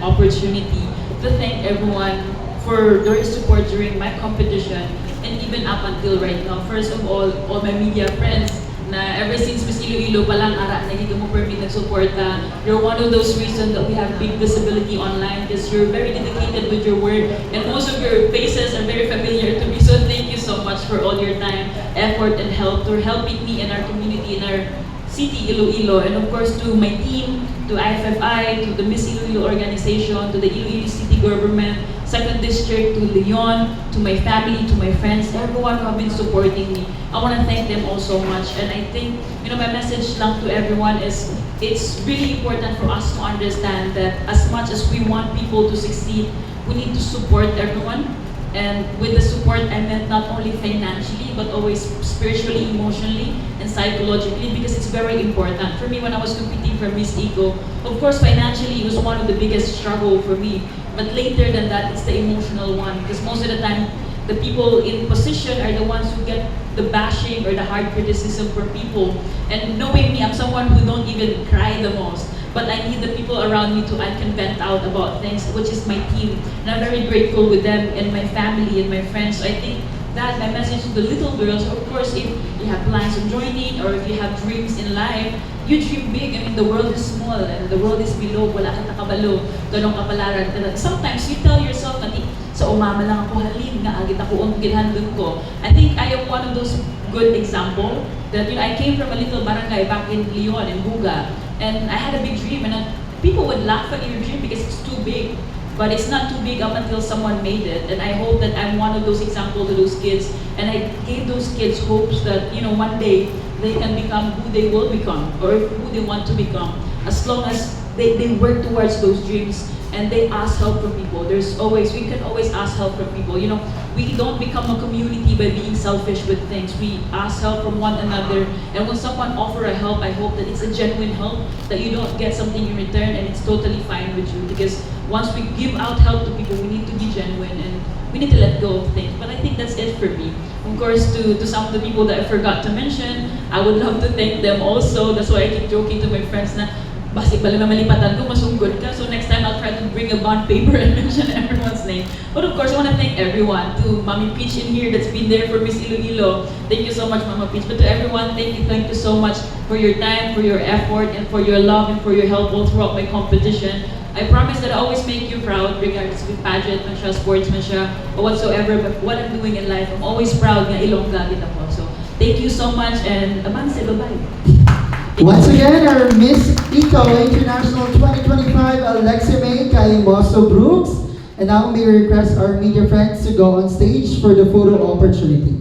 opportunity to thank everyone for their support during my competition and even up until right now. First of all my media friends na ever since Miss Iloilo pa lang, ara, nagiging mo permit nagsuporta. You're one of those reasons that we have big visibility online because you're very dedicated with your work and most of your faces are very familiar to me. So thank you so much for all your time, effort, and help to helping me and our community in our city, Iloilo, and of course to my team, to IFFI, to the Miss Iloilo organization, to the Iloilo City Government, 2nd District, to Leon, to my family, to my friends, everyone who have been supporting me. I want to thank them all so much. And I think, my message lang to everyone is it's really important for us to understand that as much as we want people to succeed, we need to support everyone. And with the support, I meant not only financially, but always spiritually, emotionally, and psychologically, because it's very important. For me, when I was competing for Miss Eco, of course, financially, it was one of the biggest struggle for me. But later than that, it's the emotional one, because most of the time, the people in position are the ones who get the bashing or the hard criticism from people. And knowing me, I'm someone who don't even cry the most. But I need the people around me I can vent out about things, which is my team. And I'm very grateful with them and my family and my friends. So I think that my message to the little girls, of course, if you have plans of joining or if you have dreams in life, you dream big. I mean, the world is small and the world is below. Wala ka nakabalo, ganong kapalaran. Sometimes you tell yourself na sa umama lang ako halin nga agit ako ang ginhandon ko. I think I am one of those good example that I came from a little barangay back in Leon, in Buga. And I had a big dream, and people would laugh at your dream because it's too big. But it's not too big up until someone made it. And I hope that I'm one of those examples to those kids. And I gave those kids hopes that, one day they can become who they will become or who they want to become. As long as they work towards those dreams and they ask help from people. We can always ask help from people. We don't become a community by being selfish with things. We ask help from one another. And when someone offers a help, I hope that it's a genuine help, that you don't get something in return and it's totally fine with you. Because once we give out help to people, we need to be genuine and we need to let go of things. But I think that's it for me. Of course, to some of the people that I forgot to mention, I would love to thank them also. That's why I keep joking to my friends na, basi pala mamalipatan ko, masugod ka. So next time I'll try to bring a bond paper and mention everyone's name. But of course, I want to thank everyone. To Mami Peach in here that's been there for Miss Iloilo. Thank you so much, Mama Peach. But to everyone, thank you so much for your time, for your effort, and for your love, and for your help all throughout my competition. I promise that I always make you proud, regardless with pageant, sportsmanship, or whatsoever, but what I'm doing in life, I'm always proud nga Ilongga kita po. So, thank you so much, and Aman, say bye-bye. Once again, our Miss Eco International 2025, Alexia May Kaimoso Brooks. And now may we request our media friends to go on stage for the photo opportunity.